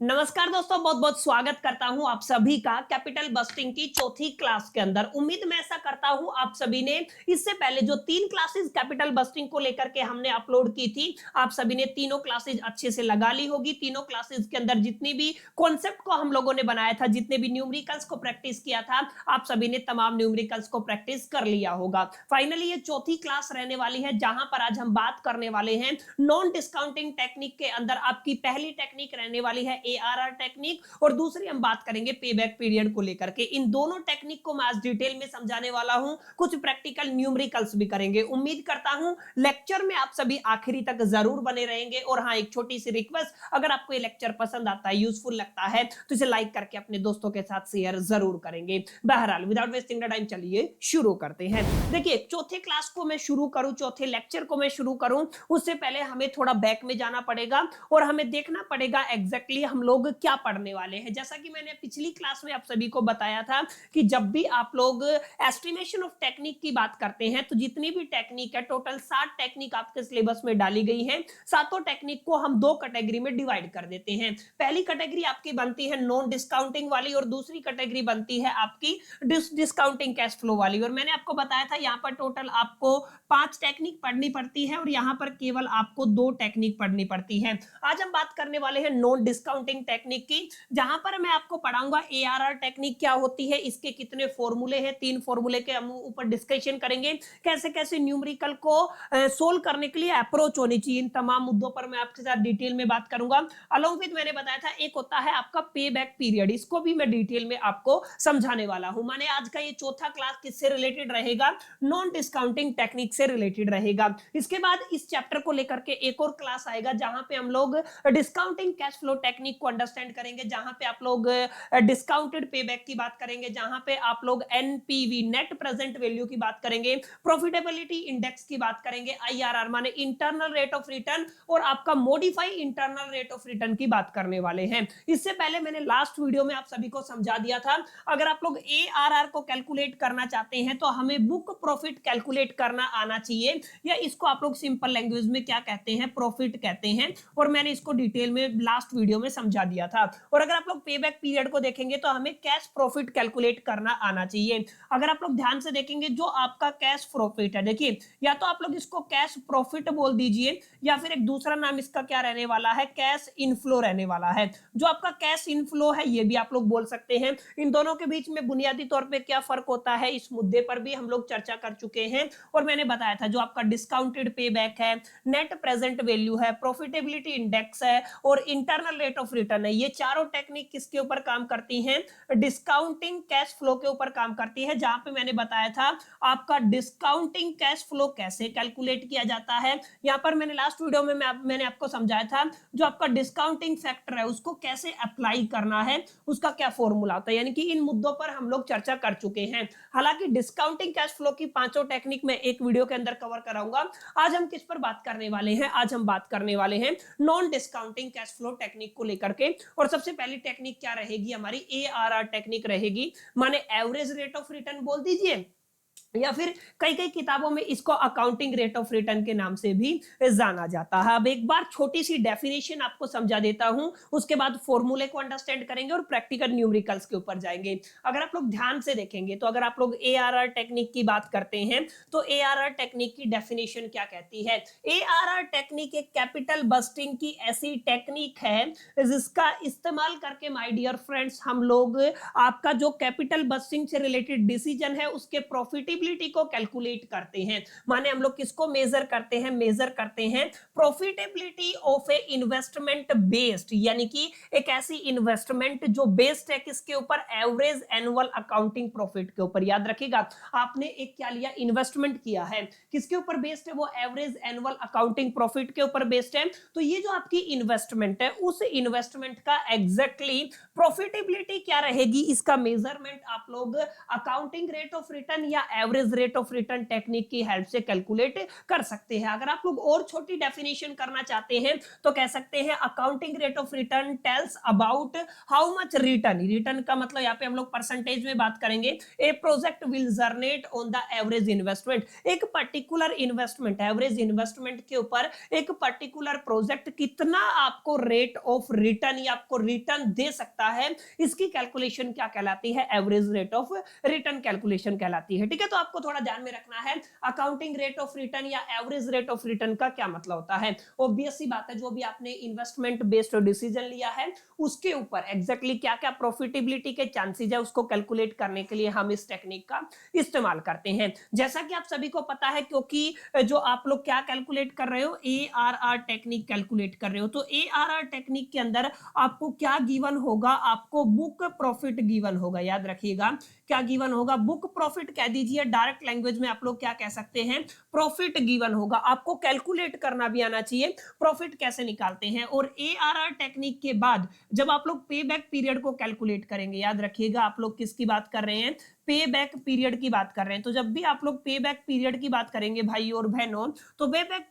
नमस्कार दोस्तों, बहुत बहुत स्वागत करता हूं आप सभी का कैपिटल बस्टिंग की चौथी क्लास के अंदर। उम्मीद मैं ऐसा करता हूं आप सभी ने इससे पहले जो 3 क्लासेस कैपिटल बस्टिंग को लेकर के हमने अपलोड की थी, आप सभी ने तीनों क्लासेस अच्छे से लगा ली होगी। तीनों क्लासेस के अंदर जितनी भी कॉन्सेप्ट को हम लोगों ने बनाया था, जितने भी न्यूमेरिकल्स को प्रैक्टिस किया था, आप सभी ने तमाम न्यूमेरिकल्स को प्रैक्टिस कर लिया होगा। फाइनली ये चौथी क्लास रहने वाली है, जहां पर आज हम बात करने वाले हैं नॉन डिस्काउंटिंग टेक्निक के अंदर। आपकी पहली टेक्निक रहने वाली है एआरआर टेक्निक और दूसरी हम बात करेंगे पे बैक पीरियड को लेकर के। इन दोनों टेक्निक को मैं आज डिटेल में समझाने वाला हूं, कुछ प्रैक्टिकल न्यूमेरिकल्स भी करेंगे। उम्मीद करता हूं लेक्चर में आप सभी आखिरी तक जरूर बने रहेंगे। और हाँ, एक छोटी सी रिक्वेस्ट, अगर आपको ये लेक्चर पसंद आता है, यूजफुल लगता है, तो इसे लाइक करके अपने दोस्तों के साथ शेयर जरूर करेंगे। बहरहाल विदाउट वेस्टिंग द टाइम चलिए शुरू करते हैं। देखिए, चौथे क्लास को मैं शुरू करूं, चौथे लेक्चर को मैं शुरू करूं, उससे पहले हमें थोड़ा बैक में जाना पड़ेगा और हमें देखना पड़ेगा एग्जैक्टली हम लोग क्या पढ़ने वाले हैं। जैसा कि मैंने पिछली क्लास में आप सभी को बताया था कि जब भी आप लोग एस्टिमेशन ऑफ टेक्निक की बात करते हैं, तो जितनी भी टेक्निक है, टोटल 7 टेक्निक आपके सिलेबस में डाली गई है। सातों टेक्निक को हम दो कैटेगरी में डिवाइड कर देते हैं। पहली कैटेगरी आपकी बनती है नॉन डिस्काउंटिंग वाली और दूसरी कैटेगरी बनती है आपकी डिस्काउंटिंग कैश फ्लो वाली। और मैंने आपको बताया था यहाँ पर टोटल आपको 5 टेक्निक पढ़नी पड़ती है और यहाँ पर केवल आपको 2 टेक्निक पढ़नी पड़ती है। आज हम बात करने वाले हैं नॉन डिस्काउंटिंग टेक्निक की, जहां पर मैं आपको पढ़ाऊंगा एआरआर टेक्निक क्या होती है, इसके कितने फॉर्मूले हैं, 3 फॉर्मूले के हम ऊपर डिस्कशन करेंगे, कैसे कैसे न्यूमेरिकल को सोल्व करने के लिए अप्रोच होनी चाहिए। इन तमाम मुद्दों पर मैं आपके साथ डिटेल में बात करूंगा। अलोंग विद मैंने बताया था एक होता है आपका पे बैक पीरियड, इसको भी मैं डिटेल में आपको समझाने वाला हूं। माने आज का ये चौथा क्लास किससे रिलेटेड रहेगा? नॉन डिस्काउंटिंग टेक्निक से रिलेटेड रहेगा। इसके बाद इस चैप्टर को लेकर के एक और क्लास आएगा, जहां पे हम लोग डिस्काउंटिंग कैश फ्लो टेक्निक को अंडरस्टैंड करेंगे, जहां पे आप लोग डिस्काउंटेड पे बैक की बात करेंगे, जहां पे आप लोग एनपीवी नेट प्रेजेंट वैल्यू की बात करेंगे, प्रॉफिटेबिलिटी इंडेक्स की बात करेंगे, आईआरआर माने इंटरनल रेट ऑफ रिटर्न, और आपका modify internal rate of return की बात करने वाले हैं। इससे पहले मैंने लास्ट वीडियो में आप सभी को समझा दिया था, अगर आप लोग एआरआर को कैलकुलेट करना चाहते हैं तो हमें बुक प्रॉफिट कैलकुलेट करना आना चाहिए, या इसको आप लोग सिंपल लैंग्वेज में क्या कहते हैं, प्रॉफिट कहते हैं। और मैंने इसको डिटेल में लास्ट वीडियो में समझा दिया था। और अगर आप लोग पे बैक पीरियड को देखेंगे तो हमें कैश प्रॉफिट कैलकुलेट करना आना चाहिए। अगर आप लोग ध्यान से देखेंगे, जो आपका कैश प्रॉफिट है, देखिए या तो आप लोग इसको कैश प्रॉफिट बोल दीजिए, या फिर एक दूसरा नाम इसका क्या रहने वाला है, कैश इनफ्लो रहने वाला है। जो आपका कैश इनफ्लो है, ये भी आप लोग बोल सकते हैं। इन दोनों के बीच में बुनियादी तौर पे क्या फर्क होता है, इस मुद्दे पर भी हम लोग चर्चा कर चुके हैं। और मैंने बताया था, जो आपका डिस्काउंटेड पे बैक है, नेट प्रेजेंट वैल्यू है, प्रॉफिटेबिलिटी इंडेक्स है और इंटरनल रेट ऑफ रिटर्न है, ये चारों टेक्निक किसके ऊपर काम करती हैं? डिस्काउंटिंग कैश फ्लो के ऊपर काम करती है। जहां पे मैंने बताया था आपका डिस्काउंटिंग कैश फ्लो कैसे कैलकुलेट किया जाता है, यहां पर मैंने लास्ट वीडियो में मैंने आपको समझाया था, जो आपका डिस्काउंटिंग फैक्टर है उसको कैसे अप्लाई करना है, उसका क्या फॉर्मूला होता है। यानी कि इन मुद्दों पर हम लोग चर्चा कर चुके हैं। हालांकि डिस्काउंटिंग कैश फ्लो की पांचों टेक्निक में एक वीडियो के अंदर कवर कराऊंगा। आज हम किस पर बात करने वाले हैं? आज हम बात करने वाले हैं non discounting cash flow technique को लेकर के। और सबसे पहली टेक्निक क्या रहेगी हमारी? एआरआर टेक्निक रहेगी, माने एवरेज रेट ऑफ रिटर्न बोल दीजिए, या फिर कई कई किताबों में इसको अकाउंटिंग रेट ऑफ रिटर्न के नाम से भी जाना जाता है। अब एक बार छोटी सी डेफिनेशन आपको समझा देता हूं, उसके बाद फॉर्मूले को अंडरस्टैंड करेंगे और प्रैक्टिकल न्यूमेरिकल्स के ऊपर जाएंगे। अगर आप लोग ध्यान से देखेंगे, तो अगर आप लोग एआरआर टेक्निक की बात करते हैं, तो एआरआर टेक्निक की डेफिनेशन क्या कहती है? एआरआर टेक्निक एक कैपिटल बस्टिंग की ऐसी टेक्निक है जिसका इस्तेमाल करके माय डियर फ्रेंड्स, हम लोग आपका जो कैपिटल बस्टिंग से रिलेटेड डिसीजन है उसके प्रॉफिटेबिलिटी को कैलकुलेट करते हैं। माने हम लोग किसको मेजर करते हैं? मेजर करते हैं profitability of A investment based, यानी कि एक ऐसी इन्वेस्टमेंट जो बेस्ड है किसके ऊपर? एवरेज एनुअल अकाउंटिंग प्रॉफिट के ऊपर। याद रखिएगा, आपने एक क्या लिया? इन्वेस्टमेंट किया है, किसके ऊपर बेस्ड है? वो एवरेज एनुअल अकाउंटिंग प्रॉफिट के ऊपर बेस्ड है। तो ये जो आपकी इन्वेस्टमेंट है, उस इन्वेस्टमेंट का एग्जैक्टली प्रॉफिटेबिलिटी क्या रहेगी, इसका मेजरमेंट आप लोग अकाउंटिंग रेट ऑफ रिटर्न या average rate of return technique की हेल्प से कैलकुलेट कर सकते हैं। अगर आप लोग और छोटी डेफिनेशन करना चाहते हैं तो कह सकते हैं accounting rate of return tells about how much return, return का मतलब यहाँ पे हम लोग परसेंटेज में बात करेंगे, a project will generate on the average investment, एक पर्टिकुलर इन्वेस्टमेंट एवरेज इन्वेस्टमेंट के ऊपर एक पर्टिकुलर प्रोजेक्ट कितना आपको रेट ऑफ रिटर्न या आपको रिटर्न दे सकता है, इसकी कैलकुलेशन क्या कहलाती है, average rate of return calculation कहलाती है। ठीक है, तो आपको थोड़ा ध्यान में रखना है अकाउंटिंग रेट ऑफ रिटर्न या एवरेज रेट ऑफ रिटर्न का क्या मतलब होता है। ऑब्वियस सी बात है, जो भी आपने इन्वेस्टमेंट बेस्ड डिसीजन लिया है उसके ऊपर एग्जैक्टली क्या क्या प्रॉफिटेबिलिटी के चांसेस है उसको कैलकुलेट करने के लिए हम इस टेक्निक का इस्तेमाल करते हैं। जैसा कि आप सभी को पता है, क्योंकि जो आप लोग क्या कैलकुलेट कर रहे हो, ARR टेक्निक कैलकुलेट कर रहे हो, तो ARR टेक्निक के अंदर आपको क्या गिवन होगा, आपको बुक प्रॉफिट गिवन होगा। याद रखिएगा क्या गिवन होगा, बुक प्रॉफिट कह दीजिए, डायरेक्ट लैंग्वेज में आप लोग क्या कह सकते हैं, प्रॉफिट गिवन होगा। आपको कैलकुलेट करना भी आना चाहिए प्रॉफिट कैसे निकालते हैं। और ARR टेक्निक के बाद जब आप लोग पे बैक पीरियड को कैलकुलेट करेंगे, याद रखिएगा आप लोग किसकी बात कर रहे हैं, पे बैक पीरियड की बात कर रहे हैं। तो जब भी आप लोग पे बैक पीरियड की बात करेंगे भाई और बहनों, तो पे बैक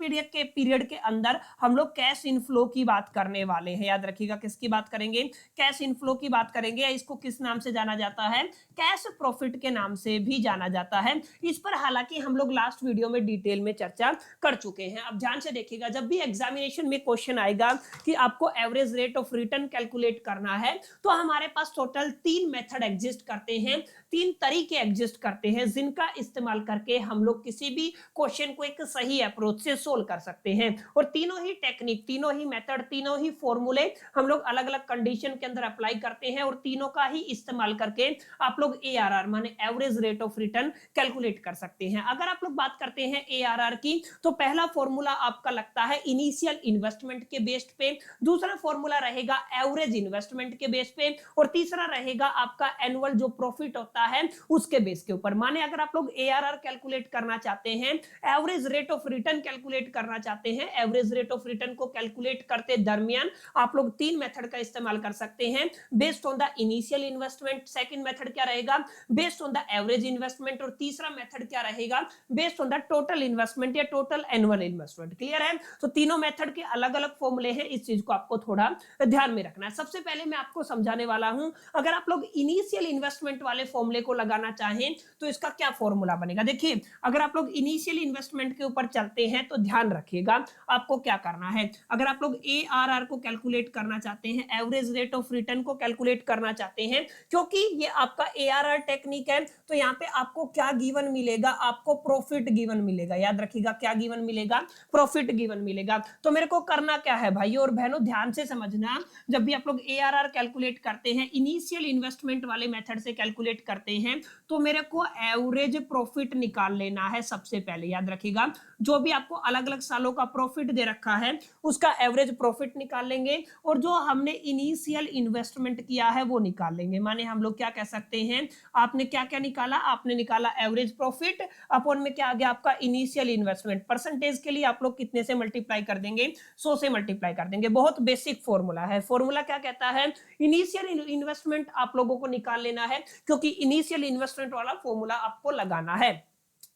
पीरियड के अंदर हम लोग कैश इनफ्लो की बात करने वाले हैं। याद रखिएगा किसकी बात करेंगे, कैश इनफ्लो की बात करेंगे। इसको किस नाम से जाना जाता है, कैश प्रॉफिट के नाम से भी जाना जाता है। इस पर हालांकि हम लोग लास्ट वीडियो में डिटेल में चर्चा कर चुके हैं। अब ध्यान से देखिएगा, जब भी एग्जामिनेशन में क्वेश्चन आएगा कि आपको average rate of return calculate करना है, तो हमारे पास टोटल 3 मेथड एग्जिस्ट करते हैं, 3 तरीके एग्जिस्ट करते हैं, जिनका इस्तेमाल करके हम लोग किसी भी क्वेश्चन को एक सही अप्रोच से सोल्व कर सकते हैं। और तीनों ही टेक्निक, तीनों ही मेथड, तीनों ही फॉर्मूले हम लोग अलग अलग कंडीशन के अंदर अप्लाई करते हैं और तीनों का ही इस्तेमाल करके आप लोग ARR माने average rate of return calculate कर सकते हैं। अगर आप लोग बात करते हैं ARR की, तो पहला फॉर्मूला आपका लगता है इनिशियल इन्वेस्टमेंट के बेस्ड पे, दूसरा फॉर्मूला रहेगा एवरेज इन्वेस्टमेंट के बेस पे, और तीसरा रहेगा आपका एनुअल जो प्रॉफिट होता है उसके बेस के ऊपर। माने अगर आप लोग ARR कैलकुलेट करना चाहते हैं, average rate of return calculate करना चाहते हैं, एवरेज रेट ऑफ रिटर्न को कैलकुलेट करते दरमियान आप लोग 3 मेथड का इस्तेमाल कर सकते हैं, based on the initial investment, second method क्या रहेगा, based on the average investment, और तीसरा मेथड क्या रहेगा, based on the total investment या टोटल एनुअल इन्वेस्टमेंट। क्लियर है, तो तीनों मेथड के अलग अलग फॉर्मूले हैं, इस चीज को आपको थोड़ा ध्यान में रखना है। सबसे पहले मैं आपको समझाने वाला हूं, अगर आप लोग इनिशियल इन्वेस्टमेंट वाले फॉर्मूले को लगाना चाहें तो इसका क्या फॉर्मूला बनेगा। देखिए, अगर आप लोग इनिशियल इन्वेस्टमेंट के ऊपर चलते हैं तो ध्यान रखिएगा आपको क्या करना है। अगर आप लोग ARR को कैलकुलेट करना चाहते हैं, एवरेज रेट ऑफ रिटर्न को कैलकुलेट करना चाहते हैं, क्योंकि ये आपका ARR टेक्निक है, तो यहाँ पे आपको क्या गिवन मिलेगा, आपको प्रॉफिट गिवन मिलेगा। याद रखिएगा क्या गिवन मिलेगा, प्रॉफिट गिवन मिलेगा। तो मेरे को करना क्या है भाइयों और बहनों, ध्यान से समझना, जब भी आप लोग ARR कैलकुलेट करते हैं, इनिशियल इन्वेस्टमेंट वाले मेथड से कैलकुलेट करते हैं, तो मेरे को एवरेज प्रॉफिट निकाल लेना है सबसे पहले। याद रखिएगा जो भी आपको अलग अलग सालों का प्रॉफिट दे रखा है उसका एवरेज प्रॉफिट निकाल लेंगे, और जो हमने इनिशियल इन्वेस्टमेंट किया है वो निकाल लेंगे। माने हम लोग क्या कह सकते हैं, आपने क्या क्या निकाला, आपने निकाला एवरेज प्रॉफिट, अपॉन में क्या आ गया आपका इनिशियल इन्वेस्टमेंट। परसेंटेज के लिए आप लोग कितने से मल्टीप्लाई कर देंगे, 100 से मल्टीप्लाई कर देंगे। बहुत बेसिक फॉर्मूला है। फॉर्मूला क्या कहता है, इनिशियल इन्वेस्टमेंट आप लोगों को निकाल लेना है, क्योंकि इनिशियल इन्वेस्टमेंट वाला फॉर्मूला आपको लगाना है।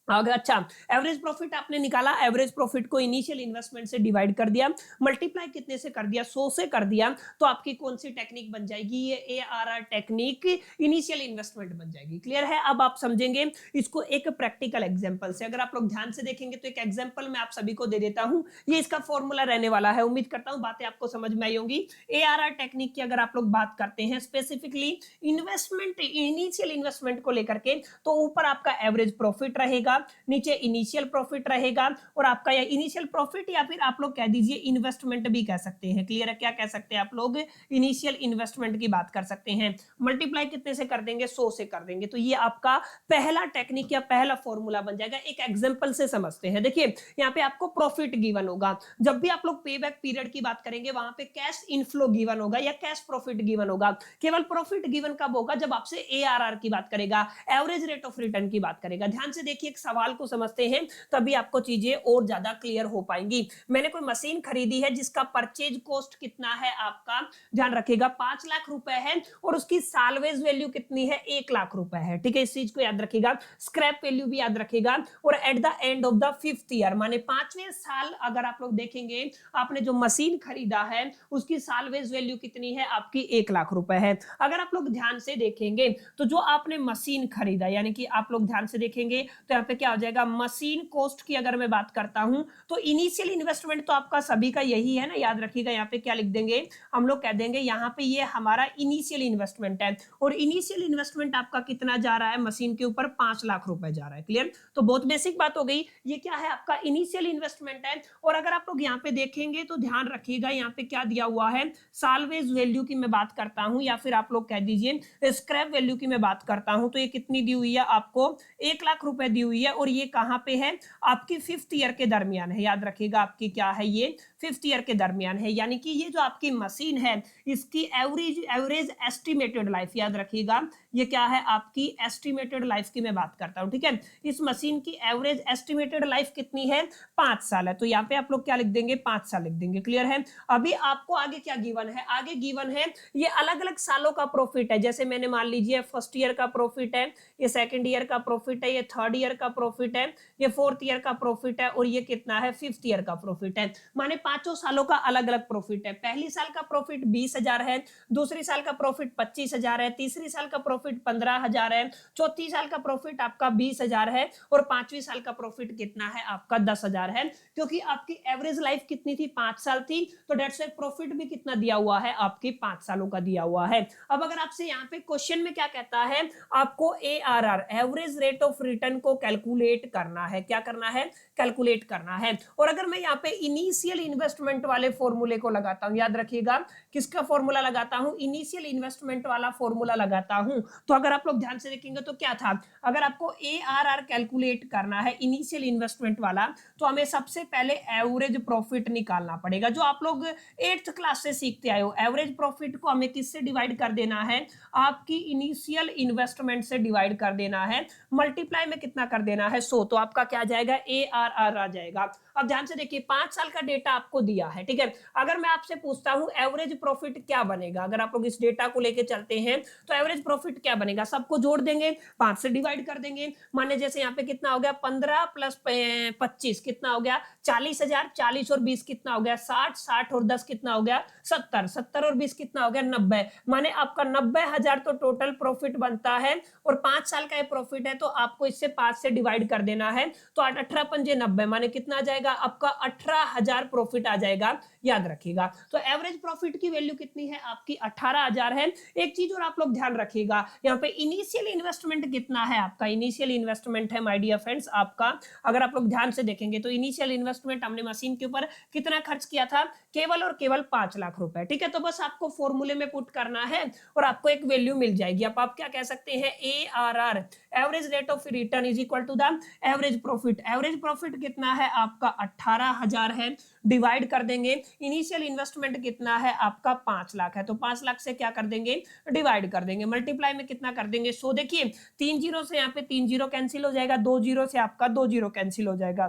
अगर अच्छा एवरेज प्रॉफिट आपने निकाला, एवरेज प्रॉफिट को इनिशियल इन्वेस्टमेंट से डिवाइड कर दिया, मल्टीप्लाई कितने से कर दिया, 100 से कर दिया, तो आपकी कौन सी टेक्निक बन जाएगी, ये ARR टेक्निक इनिशियल इन्वेस्टमेंट बन जाएगी। क्लियर है, अब आप समझेंगे इसको एक प्रैक्टिकल एग्जांपल से। अगर आप लोग ध्यान से देखेंगे तो एक एग्जांपल मैं आप सभी को दे देता हूं, ये इसका फॉर्मूला रहने वाला है। उम्मीद करता हूं बातें आपको समझ में आई होंगी। ARR टेक्निक की अगर आप लोग बात करते हैं स्पेसिफिकली इन्वेस्टमेंट, इनिशियल इन्वेस्टमेंट को लेकर के, तो ऊपर आपका एवरेज प्रॉफिट रहेगा, नीचे इनिशियल प्रॉफिट रहेगा, और आपका या इनिशियल प्रॉफिट या फिर आप लोग कह दीजिए इन्वेस्टमेंट भी कह सकते हैं। क्लियर है, क्या कह सकते हैं आप लोग, इनिशियल इन्वेस्टमेंट की बात कर सकते हैं। मल्टीप्लाई कितने से कर देंगे, 100 से कर देंगे। तो ये आपका पहला टेक्निक या पहला फॉर्मूला बन जाएगा। एक एग्जांपल से समझते हैं। देखिए यहाँ पे आपको प्रॉफिट गिवन होगा, जब भी आप लोग पे बैक पीरियड की बात करेंगे वहां पे कैश इनफ्लो गिवन होगा या कैश प्रॉफिट गिवन होगा। केवल प्रॉफिट गिवन कब होगा, जब आपसे ARR की बात करेगा, एवरेज रेट ऑफ रिटर्न की बात करेगा। ध्यान से देखिए एक सवाल को समझते हैं तभी आपको चीजें और ज्यादा क्लियर हो पाएंगी। मैंने कोई मशीन खरीदी है जिसका परचेज कॉस्ट कितना है आपका, ध्यान रखिएगा 5 लाख रुपए है, और उसकी सालवेज वैल्यू कितनी है, 1 लाख रुपए है। ठीक है, इस चीज को याद रखिएगा। स्क्रैप वैल्यू भी याद रखिएगा। और at the end of the 5th year, माने 5वें साल अगर आप लोग देखेंगे आपने जो मशीन खरीदा है उसकी सालवेज वैल्यू कितनी है आपकी, 1 लाख रुपए है। अगर आप लोग ध्यान से देखेंगे तो जो आपने मशीन खरीदा, यानी कि आप लोग ध्यान से देखेंगे तो यहाँ पे क्या हो जाएगा, मशीन कॉस्ट की अगर मैं बात करता हूं तो इनिशियल इन्वेस्टमेंट तो आपका सभी का यही है ना, याद रखिएगा। यहाँ पे क्या लिख देंगे, हम लोग कह देंगे यहाँ पे ये हमारा इनिशियल इन्वेस्टमेंट है, और इनिशियल इन्वेस्टमेंट आपका कितना जा रहा है मशीन के ऊपर, 5 लाख रुपए जा रहा है। क्लियर, तो बहुत बेसिक बात हो गई, ये क्या है आपका इनिशियल इन्वेस्टमेंट है। और अगर आप लोग यहाँ पे देखेंगे तो ध्यान रखिएगा यहाँ पे क्या दिया हुआ है, सालवेज वैल्यू की मैं बात करता हूं, या फिर आप लोग कह दीजिए स्क्रैप वैल्यू की मैं बात करता हूं, तो ये कितनी दी हुई है आपको, 1 लाख रुपए दी हुई है। और ये कहां पे है, आपकी 5th ईयर के दरमियान है। याद रखिएगा आपकी क्या है, ये 5th ईयर के दरमियान है, यानी कि ये जो आपकी मशीन है इसकी एवरेज एस्टिमेटेड लाइफ, याद रखिएगा ये क्या है आपकी एस्टिमेटेड लाइफ की मैं बात करता हूं। ठीक है, इस मशीन की एवरेज एस्टिमेटेड लाइफ कितनी है, 5 साल है। तो यहाँ पे आप लोग क्या लिख देंगे, 5 साल लिख देंगे। क्लियर है। अभी आपको आगे क्या गिवन है, आगे गिवन है ये अलग अलग सालों का प्रॉफिट है। जैसे मैंने मान लीजिए 1st ईयर का प्रॉफिट है, ये 2nd ईयर का प्रॉफिट है, ये 3rd ईयर का प्रॉफिट है, ये 4th ईयर का प्रॉफिट है, और ये कितना है 5th ईयर का प्रॉफिट है। माने 5 सालों का अलग अलग प्रॉफिट है। पहली साल का प्रॉफिट 20,000 है, दूसरी साल का प्रॉफिट 25,000 है, तीसरी साल का प्रॉफिट 15,000 है, चौथी साल का प्रॉफिट आपका 20,000 है, और 5वीं साल का प्रॉफिट कितना है आपका 10,000 है। क्योंकि आपकी एवरेज लाइफ कितनी थी, 5 साल थी, तो डेट्स व्हाई प्रॉफिट भी कितना दिया हुआ है आपकी 5 सालों का दिया हुआ है। अब अगर आपसे यहाँ पे क्वेश्चन में क्या कहता है, आपको ARR average rate of return को कैलकुलेट करना है, क्या करना है, कैलकुलेट करना है। और अगर मैं यहाँ पे इनिशियल इन्वेस्टमेंट वाले फॉर्मूले को लगाता हूं, याद रखिएगा किसका फॉर्मूला लगाता हूं, इनिशियल इन्वेस्टमेंट वाला फॉर्मूला लगाता हूं, तो अगर आप लोग ध्यान से देखेंगे तो क्या था, अगर आपको ARR कैलकुलेट करना है इनिशियल इन्वेस्टमेंट वाला, तो हमें सबसे पहले एवरेज प्रॉफिट निकालना पड़ेगा, जो आप लोग 8th क्लास से सीखते आए हो। एवरेज प्रॉफिट को हमें किससे डिवाइड कर देना है, आपकी इनिशियल इन्वेस्टमेंट से डिवाइड कर देना है, मल्टीप्लाई में कितना कर देना है 100, तो आपका क्या जाएगा, ARR आ जाएगा। अब ध्यान से देखिए 5 साल का डेटा आपको दिया है, ठीक है। अगर मैं आपसे पूछता हूं एवरेज प्रॉफिट क्या बनेगा, अगर आप लोग इस डेटा को लेके चलते हैं तो एवरेज प्रॉफिट क्या बनेगा, सबको जोड़ देंगे, 5 से डिवाइड कर देंगे। माने जैसे यहाँ पे कितना हो गया, 15 प्लस 25 कितना हो गया, 40,000, 40 और 20 कितना हो गया, 60, 60 और 10 कितना हो गया, 70, 70 और 20 कितना हो गया, 90। माने आपका 90,000 तो टोटल प्रॉफिट बनता है, और 5 साल का ये प्रॉफिट है तो आपको इससे 5 से डिवाइड कर देना है, तो 18 पंजे 90, माने कितना आ जाएगा आपका 18,000 प्रॉफिट आ जाएगा, याद रखिएगा। तो एवरेज प्रॉफिट की वैल्यू कितनी है आपकी, 18,000 है। एक चीज और आप लोग ध्यान रखिएगा, यहाँ पे इनिशियल इन्वेस्टमेंट कितना है आपका, इनिशियल इन्वेस्टमेंट है माय डियर फ्रेंड्स आपका, अगर आप लोग ध्यान से देखेंगे तो इनिशियल इन्वेस्टमेंट हमने मशीन के ऊपर कितना खर्च किया था, केवल और केवल 5 लाख रुपए, ठीक है। तो बस आपको फॉर्मूले में पुट करना है और आपको एक वैल्यू मिल जाएगी। अब आप क्या कह सकते हैं, ARR average rate of return is equal to the average profit. Average profit कितना है आपका 18,000 है, डिवाइड कर देंगे, इनिशियल इन्वेस्टमेंट कितना है आपका 5 लाख है, तो 5 लाख से क्या कर देंगे, डिवाइड कर देंगे, मल्टीप्लाई में कितना कर देंगे 100। देखिए 3 जीरो से यहाँ पे 3 जीरो कैंसिल हो जाएगा, 2 जीरो से आपका 2 जीरो कैंसिल हो जाएगा,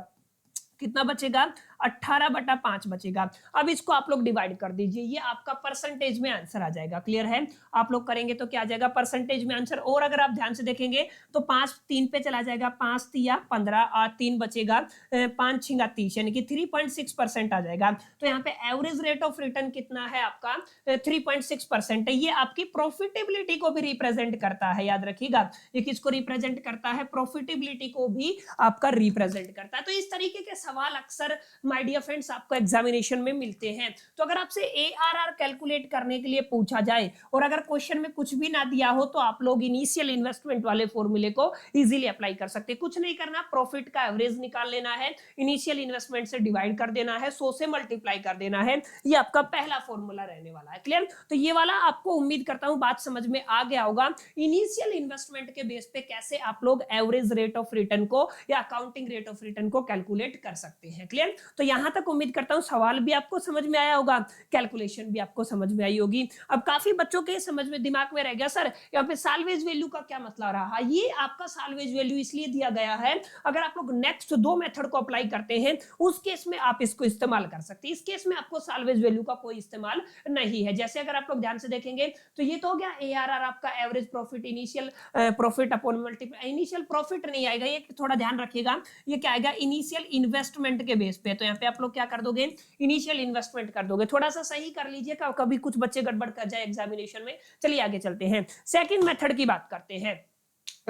कितना बचेगा, 18/5 बचेगा। अब इसको आप लोग डिवाइड कर दीजिए, ये आपका परसेंटेज में आंसर आ जाएगा। क्लियर है, आप लोग करेंगे तो क्या आ जाएगा परसेंटेज में आंसर। और अगर आप ध्यान से देखेंगे तो 5 3 पे चला जाएगा, 5 तिया 15, 8 3 बचेगा, 5 छिंगा 30, यानी कि 3.6% आ जाएगा। तो यहाँ पे एवरेज रेट ऑफ रिटर्न कितना है आपका, 3.6% है। ये आपकी प्रॉफिटेबिलिटी को भी रिप्रेजेंट करता है, याद रखिएगा ये किसको रिप्रेजेंट करता है, प्रॉफिटेबिलिटी को भी आपका रिप्रेजेंट करता है। तो इस तरीके के सवाल अक्सर माय डियर फ्रेंड्स आपको एग्जामिनेशन में मिलते हैं। तो अगर आपसे ARR कैलकुलेट करने के लिए पूछा जाए और अगर क्वेश्चन में कुछ भी ना दिया हो तो आप लोग इनिशियल इन्वेस्टमेंट वाले फॉर्मूले को इजीली अप्लाई कर सकते हैं। कुछ नहीं करना, प्रॉफिट का एवरेज निकाल लेना है, इनिशियल इन्वेस्टमेंट से डिवाइड कर देना है, 100 से मल्टीप्लाई कर देना है, ये आपका पहला फॉर्मूला रहने वाला है। क्लियर, तो ये वाला आपको उम्मीद करता हूं बात समझ में आ गया होगा। इनिशियल इन्वेस्टमेंट के बेस पे कैसे आप लोग एवरेज रेट ऑफ रिटर्न को या अकाउंटिंग रेट ऑफ रिटर्न को कैलकुलेट कर सकते हैं। क्लियर, तो यहां तक उम्मीद करता हूं सवाल भी आपको समझ में आया होगा, कैलकुलेशन भी आपको समझ में आई होगी। अब काफी बच्चों के समझ में दिमाग में रह गया सर यहाँ पे साल्वेज वैल्यू का क्या मतलब रहा। ये आपका साल्वेज वैल्यू इसलिए दिया गया है, अगर आप लोग नेक्स्ट दो मेथड को अप्लाई करते हैं उस केस में आप इसको इस्तेमाल कर सकते हैं, इस केस में आपको साल्वेज वैल्यू का कोई इस्तेमाल नहीं है। जैसे अगर आप लोग ध्यान से देखेंगे तो ये तो हो गया एआरआर आपका average profit, initial profit upon multiply, initial profit नहीं आएगा, ये थोड़ा ध्यान रखिएगा, ये क्या आएगा इनिशियल इन्वेस्टमेंट के बेस पे। तो यहाँ पे आप लोग क्या कर दोगे, इनिशियल इन्वेस्टमेंट कर दोगे। थोड़ा सा सही कर लीजिए, कभी कुछ बच्चे गड़बड़ कर जाए एग्जामिनेशन में। चलिए आगे चलते हैं, सेकंड मेथड की बात करते हैं।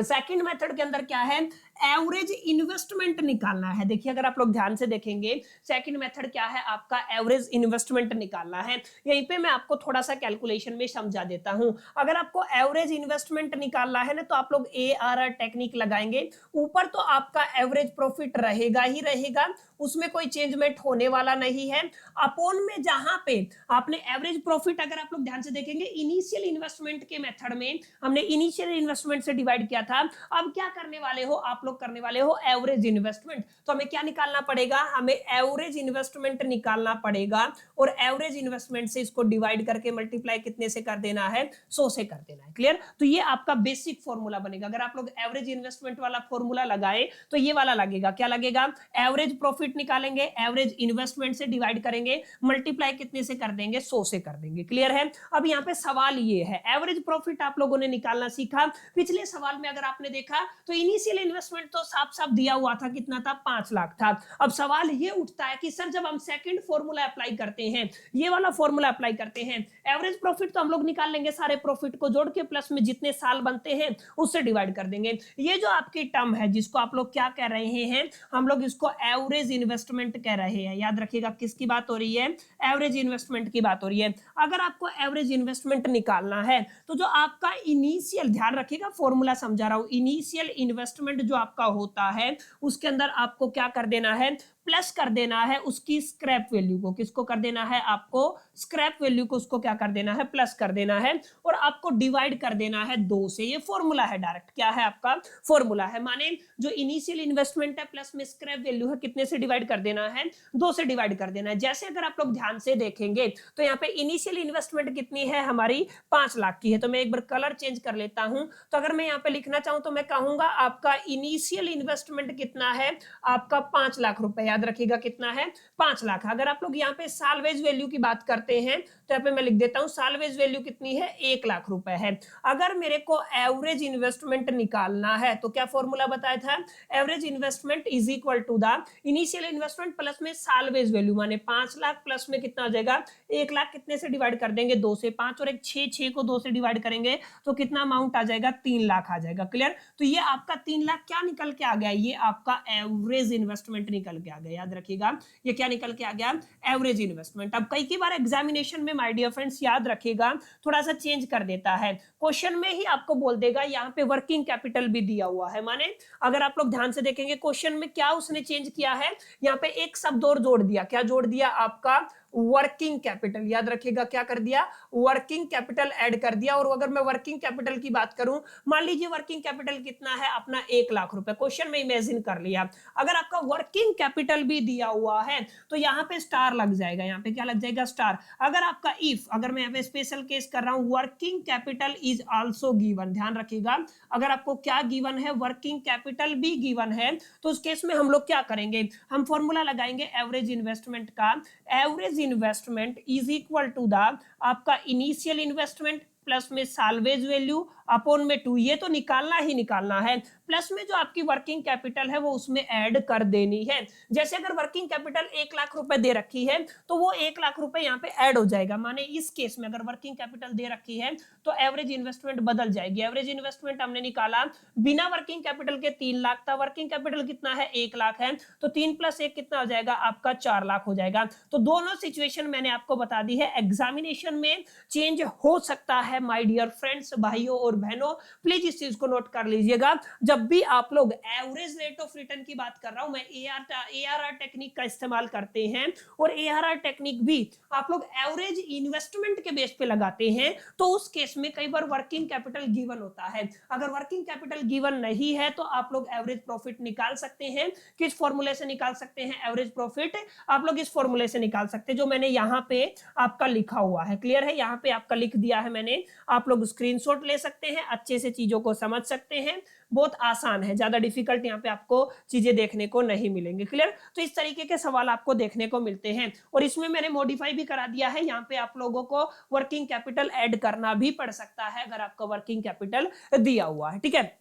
सेकंड मेथड के अंदर क्या है, एवरेज इन्वेस्टमेंट निकालना है। देखिए अगर आप लोग ध्यान से देखेंगे सेकंड मेथड क्या है, आपका एवरेज इन्वेस्टमेंट निकालना है। यहीं पे मैं आपको थोड़ा सा कैलकुलेशन में समझा देता हूं। अगर आपको एवरेज इन्वेस्टमेंट निकालना है ना तो आप लोग एआरआर टेक्निक लगाएंगे, ऊपर तो आपका एवरेज प्रॉफिट रहेगा ही रहेगा, उसमें कोई चेंजमेंट होने वाला नहीं है। अपोन में जहां पे आपने एवरेज प्रॉफिट, अगर आप लोग ध्यान से देखेंगे इनिशियल इन्वेस्टमेंट के मेथड में हमने इनिशियल इन्वेस्टमेंट से डिवाइड किया था, अब क्या करने वाले हो आप लोग, करने वाले हो एवरेज इन्वेस्टमेंट। तो हमें क्या निकालना पड़ेगा, हमें एवरेज इन्वेस्टमेंट निकालना पड़ेगा और एवरेज इन्वेस्टमेंट से इसको डिवाइड करके मल्टीप्लाई कितने से कर देना है, 100 से कर देना है। क्लियर, तो ये आपका बेसिक फॉर्मूला बनेगा। अगर आप लोग एवरेज इन्वेस्टमेंट वाला फॉर्मूला लगाए तो ये वाला लगेगा, क्या लगेगा, एवरेज प्रॉफिट निकालेंगे, एवरेज इन्वेस्टमेंट से डिवाइड करेंगे, मल्टीप्लाई कितने से कर देंगे, 100 से कर देंगे। क्लियर है। अब यहाँ पे सवाल ये है, एवरेज प्रॉफिट आप लोगों ने निकालना सीखा, पिछले सवाल में अगर आपने देखा तो इनिशियल इन्वेस्टमेंट तो साफ साफ दिया हुआ था, कितना था, 5 लाख था। अब सवाल ये उठता है कि सर जब हम सेकंड फॉर्मूला अप्लाई करते हैं, ये वाला फॉर्मूला अप्लाई करते हैं, एवरेज प्रॉफिट तो हम लोग निकाल लेंगे, सारे प्रॉफिट को जोड़ के प्लस में जितने साल बनते हैं उससे डिवाइड कर देंगे। ये जो आपकी टर्म है जिसको आप लोग क्या कह रहे हैं, हम लोग इसको एवरेज इन्वेस्टमेंट कह रहे हैं। याद रखिएगा किसकी बात हो रही है, एवरेज इन्वेस्टमेंट की बात हो रही है। अगर आपको एवरेज इन्वेस्टमेंट निकालना है तो जो आपका इनिशियल, ध्यान रखिएगा फॉर्मूला समझा रहा हूं, इनिशियल इन्वेस्टमेंट जो आपका होता है उसके अंदर आपको क्या कर देना है, प्लस कर देना है उसकी स्क्रैप वैल्यू को। किसको कर देना है, आपको स्क्रैप वैल्यू को, उसको क्या कर देना है, प्लस कर देना है, और आपको डिवाइड कर देना है 2 से। ये फॉर्मूला है, डायरेक्ट क्या है आपका फॉर्मूला है। माने जो इनिशियल इन्वेस्टमेंट है प्लस में स्क्रैप वैल्यू है, कितने से डिवाइड कर देना है, 2 से डिवाइड कर देना है। जैसे अगर आप लोग ध्यान से देखेंगे तो यहाँ पे इनिशियल इन्वेस्टमेंट कितनी है हमारी, 5 लाख की है। तो मैं एक बार कलर चेंज कर लेता हूं, तो अगर मैं यहाँ पे लिखना चाहूं तो मैं कहूंगा आपका इनिशियल इन्वेस्टमेंट कितना है, आपका 5 लाख रुपए। याद रखिएगा कितना है, 5 लाख। अगर आप लोग यहाँ पे साल्वेज वैल्यू की बात करते हैं तो यहाँ पे मैं लिख देता हूं साल्वेज वैल्यू कितनी है, 1 लाख रुपए है। अगर मेरे को एवरेज इन्वेस्टमेंट निकालना है तो क्या फॉर्मूला बताया था, average investment is equal to the initial investment plus में साल्वेज वैल्यू, माने 5 लाख प्लस में कितना हो जाएगा, 1 लाख, कितने से डिवाइड कर देंगे, 2 से। 5 और 1 6, 6 को 2 से डिवाइड करेंगे तो कितना अमाउंट आ जाएगा, 3 लाख आ जाएगा। क्लियर, तो ये आपका 3 लाख क्या निकल के आ गया, ये आपका एवरेज इन्वेस्टमेंट निकल के आ गया। याद रखिएगा ये क्या निकल के आ गया, एवरेज इन्वेस्टमेंट। अब कई बार एग्जामिनेशन में माय डियर फ्रेंड्स याद रखिएगा थोड़ा सा चेंज कर देता है, क्वेश्चन में ही आपको बोल देगा यहाँ पे वर्किंग कैपिटल भी दिया हुआ है। माने अगर आप लोग ध्यान से देखेंगे क्वेश्चन में क्या उसने चेंज किया है, यहाँ पे एक शब्द और जोड़ दिया। क्या जोड़ दिया, आपका वर्किंग कैपिटल। याद रखिएगा क्या कर दिया, वर्किंग कैपिटल ऐड कर दिया। और अगर मैं वर्किंग कैपिटल की बात करूं, मान लीजिए वर्किंग कैपिटल कितना है अपना, 1 लाख रुपए, क्वेश्चन में इमेजिन कर लिया। अगर आपका वर्किंग कैपिटल भी दिया हुआ है तो यहाँ पे स्टार लग जाएगा, यहाँ पे क्या लग जाएगा, स्टार। अगर आपका इफ, अगर मैं यहाँ पे स्पेशल केस कर रहा हूं, working capital is also given, ध्यान रखिएगा अगर आपको क्या गिवन है, वर्किंग कैपिटल भी गिवन है, तो उस केस में हम लोग क्या करेंगे, हम फॉर्मूला लगाएंगे एवरेज इन्वेस्टमेंट का। Average investment is equal to the आपका इनिशियल इन्वेस्टमेंट प्लस में साल्वेज वैल्यू अपॉन में 2, ये तो निकालना ही निकालना है, प्लस में जो आपकी वर्किंग कैपिटल है वो उसमें ऐड कर देनी है। जैसे अगर वर्किंग कैपिटल 1 लाख रुपए दे रखी है तो वो 1 लाख रुपए यहाँ पे ऐड हो जाएगा। माने इस केस में अगर वर्किंग कैपिटल दे रखी है तो एवरेज इन्वेस्टमेंट बदल जाएगी। एवरेज इन्वेस्टमेंट हमने निकाला बिना वर्किंग कैपिटल के 3 लाख था, वर्किंग कैपिटल कितना है, 1 लाख है, तो 3 + 1 कितना हो जाएगा आपका, 4 लाख हो जाएगा। तो दोनों सिचुएशन मैंने आपको बता दी है। एग्जामिनेशन में चेंज हो सकता है माय डियर फ्रेंड्स, भाइयों और बहनों, प्लीज इस चीज को नोट कर लीजिएगा। जब भी आप लोग एवरेज रेट ऑफ रिटर्न की बात कर रहा हूं मैं, एआरआर टेक्निक का इस्तेमाल करते हैं, और एआरआर टेक्निक भी आप लोग एवरेज इन्वेस्टमेंट के बेस पे लगाते हैं, तो उस केस में कई बार वर्किंग कैपिटल गिवन होता है। अगर वर्किंग कैपिटल गिवन नहीं है तो आप लोग एवरेज प्रॉफिट निकाल सकते हैं। किस फॉर्मूले से निकाल सकते हैं एवरेज प्रॉफिट? आप लोग इस फॉर्मूले से निकाल सकते हैं जो मैंने यहां पे आपका लिखा हुआ है। क्लियर है? यहां पे आपका लिख दिया है मैंने, आप लोग स्क्रीनशॉट ले सकते हैं, अच्छे से चीजों को समझ सकते हैं। बहुत आसान है, ज्यादा डिफिकल्ट यहाँ पे आपको चीजें देखने को नहीं मिलेंगी। क्लियर? तो इस तरीके के सवाल आपको देखने को मिलते हैं, और इसमें मैंने मॉडिफाई भी करा दिया है। यहाँ पे आप लोगों को वर्किंग कैपिटल ऐड करना भी पड़ सकता है अगर आपको वर्किंग कैपिटल दिया हुआ है। ठीक है?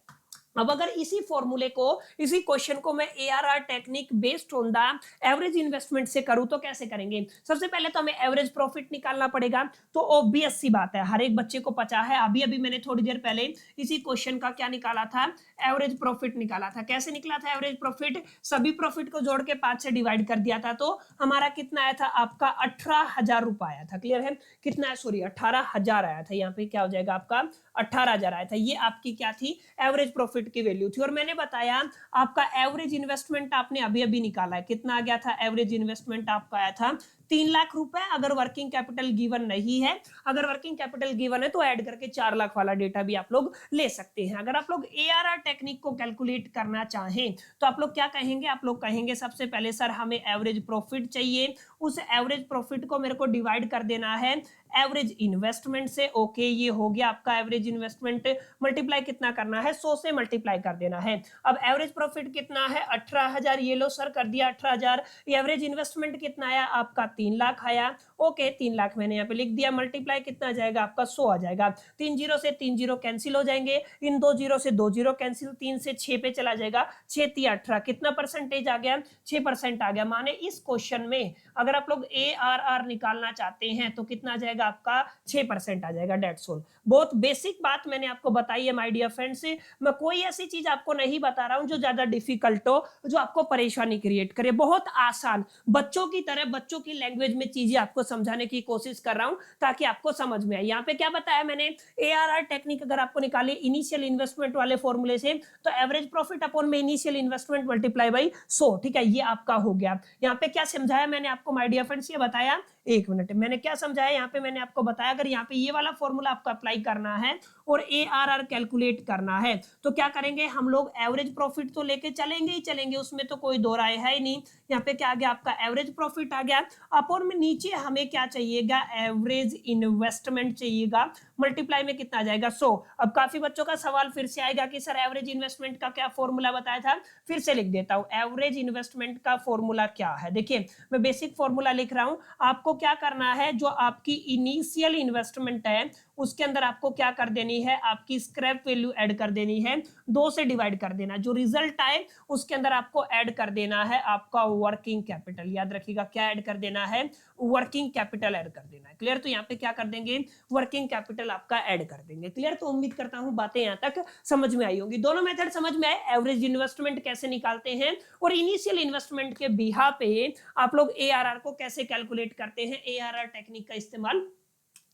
अब अगर इसी फॉर्मूले को, इसी क्वेश्चन को मैं ARR technique based on the average investment से करूं तो कैसे करेंगे? सबसे पहले तो हमें एवरेज प्रॉफिट निकालना पड़ेगा। तो ऑब्वियस सी बात है, हर एक बच्चे को पता है। अभी अभी मैंने थोड़ी देर पहले इसी क्वेश्चन का क्या निकाला था? एवरेज प्रॉफिट निकाला था। कैसे निकला था एवरेज प्रॉफिट? सभी प्रॉफिट को जोड़ के 5 से डिवाइड कर दिया था, तो हमारा कितना आया था? आपका 18,000 रुपए आया था। क्लियर है? कितना है? सॉरी, 18,000 आया था। यहाँ पे क्या हो जाएगा आपका? 18,000 आया था। ये आपकी क्या थी? एवरेज प्रॉफिट की वैल्यू थी। और मैंने बताया आपका एवरेज इन्वेस्टमेंट आपने अभी अभी निकाला है, कितना आ गया था? एवरेज इन्वेस्टमेंट आपका आया था 3 लाख रुपए, अगर वर्किंग कैपिटल गिवन नहीं है। अगर वर्किंग कैपिटल गिवन है तो ऐड करके 4 लाख वाला डेटा भी आप लोग ले सकते हैं। अगर आप लोग एआरआर टेक्निक को कैलकुलेट करना चाहें तो आप लोग क्या कहेंगे? आप लोग कहेंगे सबसे पहले सर हमें एवरेज प्रॉफिट चाहिए, उस एवरेज प्रॉफिट को मेरे को डिवाइड कर देना है एवरेज इन्वेस्टमेंट से। ओके, ये हो गया आपका एवरेज इन्वेस्टमेंट। मल्टीप्लाई कितना करना है? 100 से मल्टीप्लाई कर देना है। अब एवरेज प्रॉफिट कितना है? 18,000। ये लो सर, कर दिया 18,000। एवरेज इन्वेस्टमेंट कितना आया आपका? 3 लाख आया। ओके, 3 लाख मैंने यहाँ पे लिख दिया। मल्टीप्लाई कितना आ जाएगा आपका? 100 आ जाएगा। 3 जीरो से 3 जीरो कैंसिल हो जाएंगे, इन 2 जीरो से 2 जीरो कैंसिल, 3 से 6 पे चला जाएगा, 6 3 18। कितना परसेंटेज आ गया? 6% आ गया। माने इस क्वेश्चन में अगर आप लोग एआरआर निकालना चाहते हैं तो कितना आ जाएगा आपका? 6% आ जाएगा। That's all. बहुत बेसिक बात मैंने आपको बताई है माय डियर फ्रेंड्स। मैं कोई ऐसी चीज आपको नहीं बता रहा हूं जो ज्यादा डिफिकल्ट हो, जो आपको परेशानी क्रिएट करे। बहुत आसान, बच्चों की तरह, बच्चों की लैंग्वेज में चीजें आपको समझाने की कोशिश कर रहा हूं ताकि आपको समझ में आए। यहाँ पे क्या बताया मैंने? एआरआर टेक्निक अगर आपको निकाले इनिशियल इन्वेस्टमेंट वाले फॉर्मूले से, तो एवरेज प्रॉफिट अपॉन में इनिशियल इन्वेस्टमेंट मल्टीप्लाई बाई 100। ठीक है? ये आपका हो गया। यहाँ पे क्या समझाया मैंने आपको माय डियर फ्रेंड्स? ये बताया, एक मिनट, मैंने क्या समझाया यहाँ पे? मैंने आपको बताया अगर यहाँ पे ये वाला फॉर्मूला आपको अप्लाई करना है और एआरआर कैलकुलेट करना है तो क्या करेंगे हम लोग? एवरेज प्रॉफिट तो लेके चलेंगे ही चलेंगे, उसमें तो कोई दो राय है ही नहीं। यहाँ पे क्या आ गया आपका? एवरेज प्रॉफिट आ गया। अपॉन में नीचे हमें क्या चाहिएगा? एवरेज इन्वेस्टमेंट चाहिएगा। मल्टीप्लाई में कितना आ जाएगा? 100। अब काफी बच्चों का सवाल फिर से आएगा कि सर एवरेज इन्वेस्टमेंट का क्या फॉर्मूला बताया था? फिर से लिख देता हूं, एवरेज इन्वेस्टमेंट का फॉर्मूला क्या है? देखिए, मैं बेसिक फॉर्मूला लिख रहा हूं। आपको क्या करना है? जो आपकी इनिशियल इन्वेस्टमेंट है उसके अंदर आपको क्या कर देनी है? आपकी स्क्रैप वैल्यू ऐड कर देनी है, 2 से डिवाइड कर देना। जो रिजल्ट आए उसके अंदर आपको ऐड कर देना है आपका वर्किंग कैपिटल। याद रखिएगा, क्या ऐड कर देना है? वर्किंग कैपिटल ऐड कर देना है। क्लियर? तो यहाँ पे क्या कर देंगे? वर्किंग कैपिटल आपका ऐड कर देंगे। क्लियर? तो उम्मीद करता हूं बातें यहाँ तक समझ में आई होंगी। दोनों मेथड समझ में आए, एवरेज इन्वेस्टमेंट कैसे निकालते हैं और इनिशियल इन्वेस्टमेंट के बिहा पे आप लोग एआरआर को कैसे कैलकुलेट करते हैं, एआरआर टेक्निक का इस्तेमाल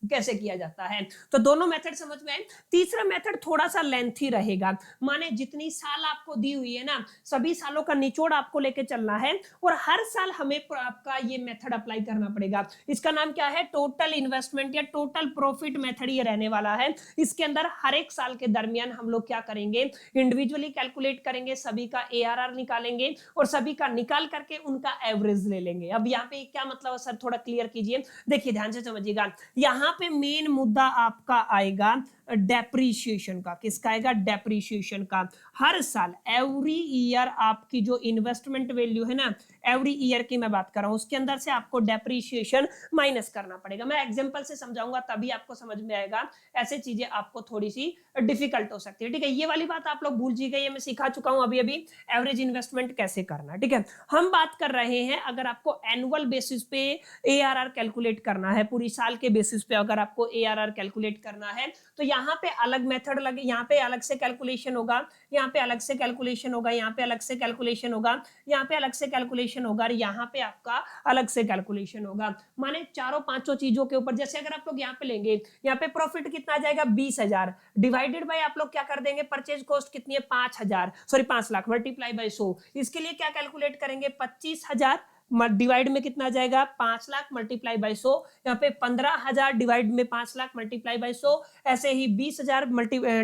कैसे किया जाता है। तो दोनों मेथड समझ में आए। तीसरा मेथड थोड़ा सा लेंथी रहेगा, माने जितनी साल आपको दी हुई है ना, सभी सालों का निचोड़ आपको लेके चलना है और हर साल हमें आपका ये मेथड अप्लाई करना पड़ेगा। इसका नाम क्या है? टोटल इन्वेस्टमेंट या टोटल प्रॉफिट मेथड ये रहने वाला है। इसके अंदर हर एक साल के दरमियान हम लोग क्या करेंगे? इंडिविजुअली कैलकुलेट करेंगे, सभी का एआरआर निकालेंगे और सभी का निकाल करके उनका एवरेज ले लेंगे। अब यहाँ पे क्या मतलब है सर? थोड़ा क्लियर कीजिए, देखिए ध्यान से समझिएगा। यहाँ पे मेन मुद्दा आपका आएगा डेप्रीशिएशन का। किसका आएगा? डेप्रीशिएशन का। हर साल एवरी ईयर आपकी जो इन्वेस्टमेंट वैल्यू है ना, एवरी ईयर की मैं बात कर रहा हूं, उसके अंदर से आपको डेप्रीशिएशन माइनस करना पड़ेगा। मैं एग्जांपल से समझाऊंगा तभी आपको समझ में आएगा, ऐसे चीजें आपको थोड़ी सी डिफिकल्ट हो सकती है। ठीक है? ये वाली बात आप लोग भूल जाइए, ये मैं सिखा चुका हूं अभी अभी, एवरेज इन्वेस्टमेंट कैसे करना। ठीक है? हम बात कर रहे हैं अगर आपको एनुअल बेसिस पे एआरआर कैलकुलेट करना है, पूरी साल के बेसिस पे अगर आपको एआरआर कैलकुलेट करना है तो यहाँ पे अलग मेथड लगे, यहाँ पे अलग से कैलकुलेशन होगा, यहाँ पे अलग से कैलकुलेशन होगा, यहाँ पे अलग से कैलकुलेशन होगा, यहाँ पे अलग से कैलकुलेशन कैलकुलेशन होगा और यहाँ पे आपका अलग से कैलकुलेशन होगा। माने चारों पांचों चीजों के ऊपर, जैसे अगर आप लोग यहाँ पे लेंगे, यहाँ पे प्रॉफिट कितना आ जाएगा 20,000 डिवाइडेड बाय आप लोग क्या कर देंगे, परचेज कॉस्ट कितनी है 5,000, सॉरी 5 लाख मल्टीप्लाई बाय 100। इसके लिए क्या कैलकुलेट करेंगे, 25,000 डिवाइड में कितना आ जाएगा 5 लाख मल्टीप्लाई बाय 100। यहाँ पे 15,000 डिवाइड में 5 लाख मल्टीप्लाई बाय 100। ऐसे ही 20,000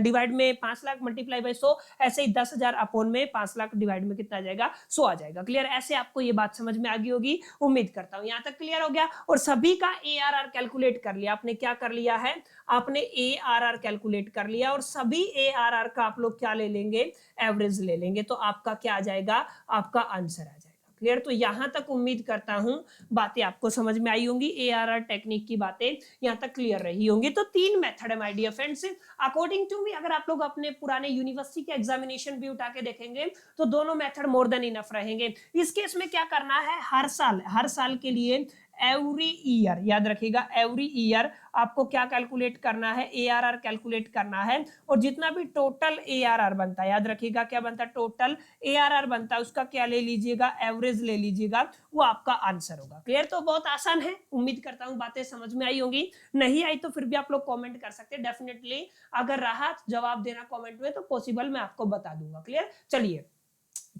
डिवाइड में 5 लाख मल्टीप्लाई बाय 100। ऐसे ही 10,000 अपॉन में 5 लाख डिवाइड में कितना आ जाएगा 100 आ जाएगा। क्लियर? ऐसे आपको ये बात समझ में आ गई होगी, उम्मीद करता हूं यहाँ तक क्लियर हो गया। और सभी का ARR कैलकुलेट कर लिया आपने, क्या कर लिया है आपने, ARR कैलकुलेट कर लिया। और सभी ARR का आप लोग क्या ले लेंगे, एवरेज ले लेंगे, तो आपका क्या आ जाएगा, आपका आंसर आ जाएगा। क्लियर? तो यहां तक उम्मीद करता हूं बातें आपको समझ में आई होंगी, ARR टेक्निक की बातें यहां तक क्लियर रही होंगी। तो 3 मेथड है my dear friends. According to me, अगर आप लोग अपने पुराने यूनिवर्सिटी के एग्जामिनेशन भी उठा के देखेंगे तो दोनों मेथड मोर देन इनफ रहेंगे। इस केस में क्या करना है, हर साल के लिए एवरी ईयर, याद रखिएगा एवरी ईयर आपको क्या कैलकुलेट करना है, ARR कैलकुलेट करना है। और जितना भी टोटल ARR बनता है, याद रखिएगा क्या बनता है, टोटल ARR बनता है, उसका क्या ले लीजिएगा, एवरेज ले लीजिएगा, वो आपका आंसर होगा। क्लियर? तो बहुत आसान है, उम्मीद करता हूं बातें समझ में आई होंगी। नहीं आई तो फिर भी आप लोग कॉमेंट कर सकते हैं, डेफिनेटली अगर रहा जवाब देना कॉमेंट में तो पॉसिबल मैं आपको बता दूंगा। क्लियर? चलिए,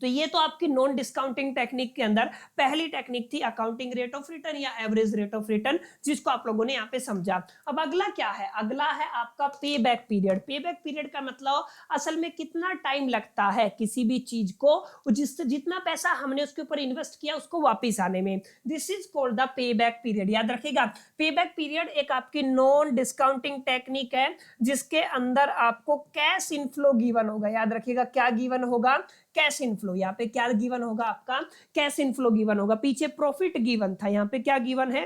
तो ये तो आपकी नॉन डिस्काउंटिंग टेक्निक के अंदर पहली टेक्निक थी, अकाउंटिंग रेट ऑफ रिटर्न या एवरेज रेट ऑफ रिटर्न, जिसको आप लोगों ने यहाँ पे समझा। अब अगला क्या है, अगला है आपका पे बैक पीरियड। पे बैक पीरियड का मतलब असल में कितना टाइम लगता है किसी भी चीज को, जितना पैसा हमने उसके ऊपर इन्वेस्ट किया उसको वापिस आने में, this is called the pay back period. याद रखिएगा, पे बैक पीरियड एक आपकी नॉन डिस्काउंटिंग टेक्निक है जिसके अंदर आपको कैश इनफ्लो गिवन होगा। याद रखिएगा क्या गिवन होगा, कैश इनफ्लो। यहाँ पे क्या गिवन होगा, आपका कैश इनफ्लो गिवन होगा। पीछे प्रॉफिट गिवन था, यहाँ पे क्या गिवन है,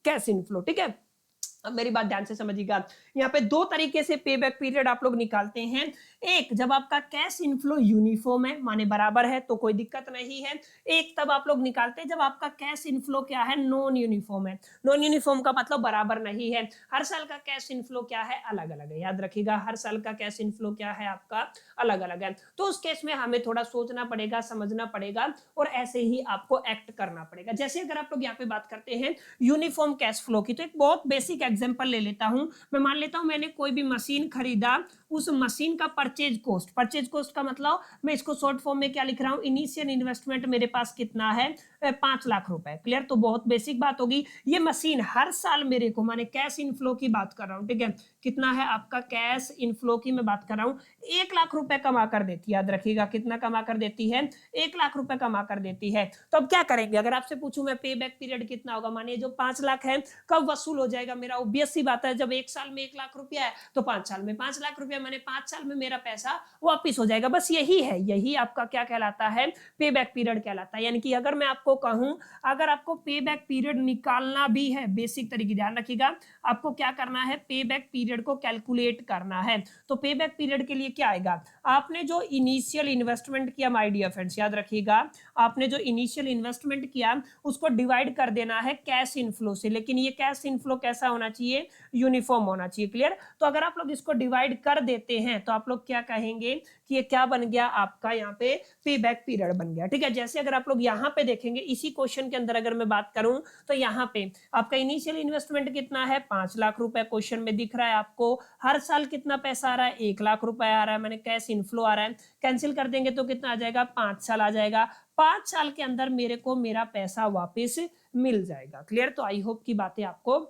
कैश इनफ्लो। ठीक है, अब मेरी बात ध्यान से समझिएगा, यहाँ पे 2 तरीके से पे बैक पीरियड आप लोग निकालते हैं। एक, जब आपका कैश इनफ्लो यूनिफॉर्म है, माने बराबर है तो कोई दिक्कत नहीं है। एक तब आप लोग निकालते हैं जब आपका कैश इनफ्लो क्या है, नॉन यूनिफॉर्म है। नॉन यूनिफॉर्म का मतलब बराबर नहीं है। हर साल का कैश इनफ्लो क्या है, अलग अलग है। याद रखिएगा, हर साल का कैश इनफ्लो क्या है आपका, अलग अलग है। तो उस केस में हमें थोड़ा सोचना पड़ेगा, समझना पड़ेगा और ऐसे ही आपको एक्ट करना पड़ेगा। जैसे अगर आप लोग यहाँ पे बात करते हैं यूनिफॉर्म कैश फ्लो की, तो एक बहुत बेसिक एग्जांपल ले लेता हूं। मैं मान लेता हूं मैंने कोई भी मशीन खरीदा, उस मशीन का परचेज कॉस्ट का मतलब मैं इसको शॉर्ट फॉर्म में क्या लिख रहा हूं, इनिशियल इन्वेस्टमेंट मेरे पास कितना है, 5 लाख रुपए। क्लियर? तो बहुत बेसिक बात होगी। ये मशीन हर साल मेरे को, माने कैश इनफ्लो की बात कर रहा हूं, ठीक है, कितना है आपका कैश इनफ्लो की मैं बात कर रहा हूं, 1 लाख रुपए कमा कर देती है। याद रखिएगा कितना कमा कर देती है, 1 लाख रुपए कमा कर देती है। तो अब क्या करेंगे, अगर आपसे पूछूं मैं पे बैक पीरियड कितना होगा, मानिए जो 5 लाख है कब वसूल हो जाएगा मेरा, ऑब्वियस सी बात है, जब 1 साल में 1 लाख रुपया है तो 5 साल में 5 लाख रुपया, मैंने 5 साल में मेरा पैसा वापिस हो जाएगा। बस यही है, यही आपका क्या कहलाता है, पे बैक पीरियड कहलाता है। यानी कि अगर मैं आपको कहूं, अगर आपको पे बैक पीरियड निकालना भी है, बेसिक तरीके ध्यान रखिएगा, आपको क्या करना है, पे बैक पीरियड को कैलकुलेट करना है। तो पे बैक पीरियड के लिए क्या आएगा, आपने जो इनिशियल इन्वेस्टमेंट किया माय डियर फ्रेंड्स, याद रखिएगा आपने जो इनिशियल इन्वेस्टमेंट किया उसको डिवाइड कर देना है कैश इनफ्लो से। लेकिन ये कैश इनफ्लो कैसा होना चाहिए, यूनिफॉर्म होना चाहिए। क्लियर? तो अगर आप लोग इसको डिवाइड कर देते हैं तो आप लोग क्या कहेंगे कि ये क्या बन गया आपका, यहाँ पे पे बैक पीरियड बन गया। ठीक है, जैसे अगर आप लोग यहाँ पे देखेंगे इसी क्वेश्चन के अंदर अगर मैं बात करूं तो यहाँ पे आपका इनिशियल इन्वेस्टमेंट कितना है, 5 लाख रुपए क्वेश्चन में दिख रहा है आपको। हर साल कितना पैसा आ रहा है, 1 लाख रुपए आ रहा है, मैंने कैश इनफ्लो आ रहा है। कैंसिल कर देंगे तो कितना आ जाएगा, 5 साल आ जाएगा। 5 साल के अंदर मेरे को मेरा पैसा वापस मिल जाएगा। क्लियर? तो आई होप की बातें आपको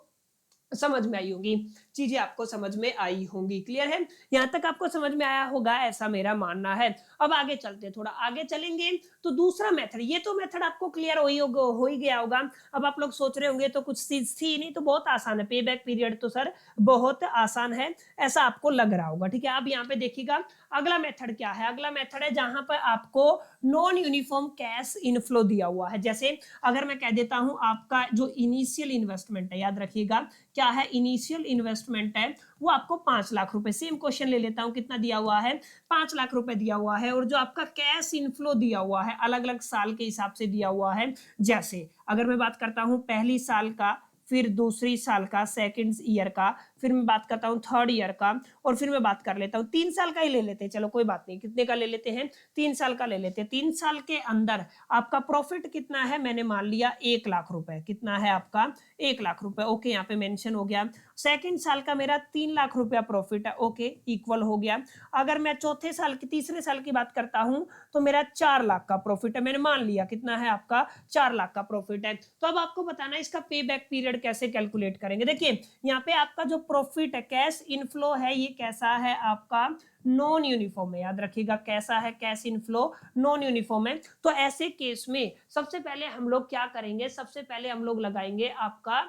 समझ में आई होगी, चीजें आपको समझ में आई होंगी। क्लियर है? यहां तक आपको समझ में आया होगा, ऐसा मेरा मानना है। अब आगे चलते हैं, थोड़ा आगे चलेंगे तो दूसरा मेथड, ये तो मेथड आपको क्लियर हो ही गया होगा। अब आप लोग सोच रहे होंगे तो कुछ चीज थी नहीं, तो बहुत आसान है पे बैक पीरियड, तो सर बहुत आसान है ऐसा आपको लग रहा होगा। ठीक है, अब यहाँ पे देखिएगा अगला मेथड क्या है, अगला मेथड है जहां पर आपको नॉन यूनिफॉर्म कैश इनफ्लो दिया हुआ है। जैसे अगर मैं कह देता हूं आपका जो इनिशियल इन्वेस्टमेंट है, याद रखिएगा क्या है, इनिशियल इन्वेस्टमेंट है वो आपको 5 लाख रुपए, सेम क्वेश्चन ले लेता हूं, कितना दिया हुआ है, 5 लाख रुपए दिया हुआ है। और जो आपका कैश इनफ्लो दिया हुआ है अलग अलग साल के हिसाब से दिया हुआ है। जैसे अगर मैं बात करता हूं पहली साल का, फिर दूसरी साल का, सेकंड ईयर का, फिर मैं बात करता हूँ थर्ड ईयर का, और फिर मैं बात कर लेता हूँ 3 साल का ही ले लेते हैं, चलो कोई बात नहीं, कितने का ले लेते हैं, 3 साल का ले लेते हैं। 3 साल के अंदर आपका प्रॉफिट कितना है, मैंने मान लिया 1 लाख रुपए, कितना है आपका 1 लाख रुपए, ओके यहाँ पे मेंशन हो गया। सेकंड साल का मेरा 3 लाख रुपया प्रॉफिट है, ओके इक्वल हो गया। अगर मैं चौथे साल की तीसरे साल की बात करता हूं तो मेरा 4 लाख का प्रॉफिट है, मैंने मान लिया कितना है आपका 4 लाख का प्रॉफिट है। तो अब आपको बताना है इसका पे बैक पीरियड कैसे कैलकुलेट करेंगे। देखिए यहाँ पे आपका जो प्रॉफिट है, कैश इनफ्लो है, ये कैसा है आपका नॉन यूनिफॉर्म है, याद रखिएगा कैसा है कैश इनफ्लो नॉन यूनिफॉर्म है। तो ऐसे केस में सबसे पहले हम लोग क्या करेंगे, सबसे पहले हम लोग लगाएंगे आपका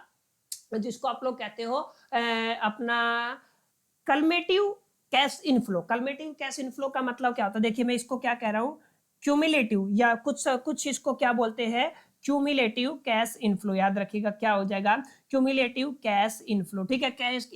जिसको आप लोग कहते हो अपना कलमेटिव कैश इनफ्लो। कलमेटिव कैश इनफ्लो का मतलब क्या होता है, देखिए मैं इसको क्या कह रहा हूं, क्यूमुलेटिव, या कुछ कुछ इसको क्या बोलते हैं, क्यूमुलेटिव कैश इनफ्लो, याद रखिएगा क्या हो जाएगा, क्यूमुलेटिव कैश इनफ्लो। ठीक है,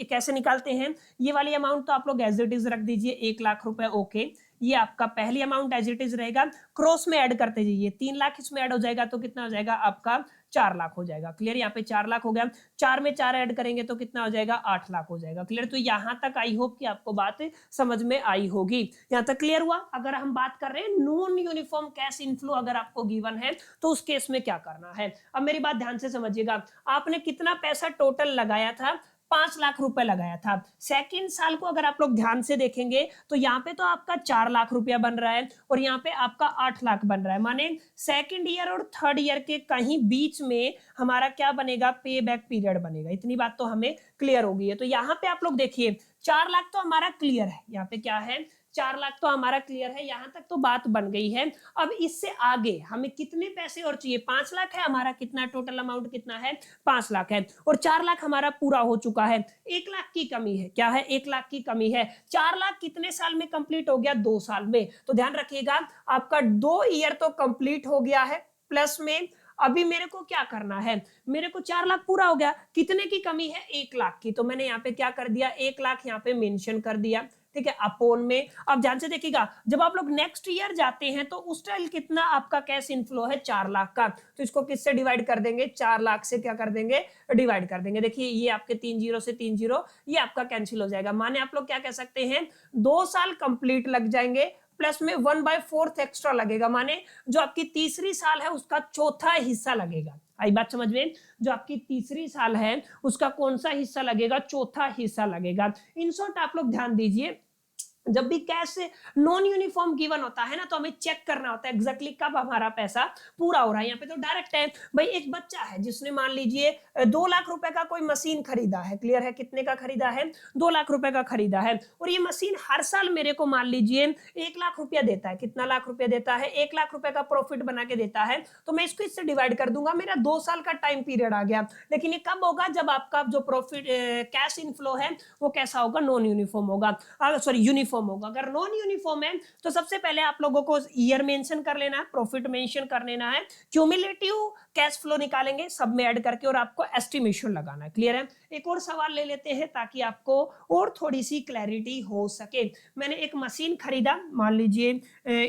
कैसे निकालते हैं, ये वाली अमाउंट तो आप लोग एज इट इज रख दीजिए 1 लाख रुपए, ओके ये आपका पहली अमाउंट एज इट इज रहेगा, क्रॉस में ऐड करते जाइए, 3 लाख इसमें ऐड हो जाएगा तो कितना हो जाएगा आपका 4 लाख हो जाएगा। क्लियर, यहाँ पे 4 लाख हो गया, 4 में 4 ऐड करेंगे तो कितना हो जाएगा 8 लाख हो जाएगा। क्लियर, तो यहाँ तक आई होप कि आपको बात समझ में आई होगी, यहाँ तक क्लियर हुआ। अगर हम बात कर रहे हैं नॉन यूनिफॉर्म कैश इनफ्लो अगर आपको गिवन है तो उस केस में क्या करना है, अब मेरी बात ध्यान से समझिएगा। आपने कितना पैसा टोटल लगाया था, 5 लाख रुपए लगाया था। सेकंड साल को अगर आप लोग ध्यान से देखेंगे तो यहाँ पे तो आपका 4 लाख रुपया बन रहा है और यहाँ पे आपका 8 लाख बन रहा है, माने सेकंड ईयर और थर्ड ईयर के कहीं बीच में हमारा क्या बनेगा, पे बैक पीरियड बनेगा। इतनी बात तो हमें क्लियर हो गई है। तो यहाँ पे आप लोग देखिए 4 लाख तो हमारा क्लियर है, यहाँ पे क्या है 4 लाख तो हमारा क्लियर है, यहां तक तो बात बन गई है। अब इससे आगे हमें कितने पैसे और चाहिए, 5 लाख है हमारा, कितना टोटल अमाउंट कितना है 5 लाख है, और 4 लाख हमारा पूरा हो चुका है, 1 लाख की कमी है, क्या है 1 लाख की कमी है। 4 लाख कितने साल में कंप्लीट हो गया, 2 साल में। तो ध्यान रखिएगा आपका 2 ईयर तो कंप्लीट हो गया है, प्लस में अभी मेरे को क्या करना है, मेरे को 4 लाख पूरा हो गया, कितने की कमी है 1 लाख की, तो मैंने यहाँ पे क्या कर दिया 1 लाख यहाँ पे मेंशन कर दिया। ठीक है, अपोन में। अब ध्यान से देखिएगा जब आप लोग नेक्स्ट ईयर जाते हैं तो उस टाइम कितना आपका कैश इनफ्लो है 4 लाख का, तो इसको किससे डिवाइड कर देंगे, 4 लाख से क्या कर देंगे डिवाइड कर देंगे। देखिए ये आपके 3 जीरो से 3 जीरो ये आपका कैंसिल हो जाएगा, माने आप लोग क्या कह सकते हैं 2 साल कंप्लीट लग जाएंगे, प्लस में 1/4 एक्स्ट्रा लगेगा, माने जो आपकी तीसरी साल है उसका चौथा हिस्सा लगेगा। आई बात समझ में, जो आपकी तीसरी साल है उसका कौन सा हिस्सा लगेगा, चौथा हिस्सा लगेगा। इन शॉर्ट आप लोग ध्यान दीजिए जब भी कैश नॉन यूनिफॉर्म गिवन होता है ना तो हमें चेक करना होता है एग्जैक्टली कब हमारा पैसा पूरा हो रहा है। यहाँ पे तो डायरेक्ट है भाई, एक बच्चा है जिसने मान लीजिए 2 लाख रुपए का कोई मशीन खरीदा है, क्लियर है, कितने का खरीदा है 2 लाख रुपए का खरीदा है, और ये मशीन हर साल मेरे को मान लीजिए 1 लाख रुपया देता है, कितना लाख रुपया देता है 1 लाख रुपए का प्रॉफिट बना के देता है, तो मैं इसको इससे डिवाइड कर दूंगा, मेरा 2 साल का टाइम पीरियड आ गया। लेकिन ये कब होगा, जब आपका जो प्रॉफिट कैश इनफ्लो है वो कैसा होगा, नॉन यूनिफॉर्म होगा, सॉरी यूनिफॉर्म होगा। अगर नॉन यूनिफॉर्म है तो सबसे पहले आप लोगों को ईयर मेंशन कर लेना है, प्रॉफिट मेंशन कर लेना है, क्यूमुलेटिव कैश फ्लो निकालेंगे सब में ऐड करके और आपको एस्टिमेशन लगाना है। क्लियर है, एक और सवाल ले लेते हैं ताकि आपको और थोड़ी सी क्लैरिटी हो सके। मैंने एक मशीन खरीदा, मान लीजिए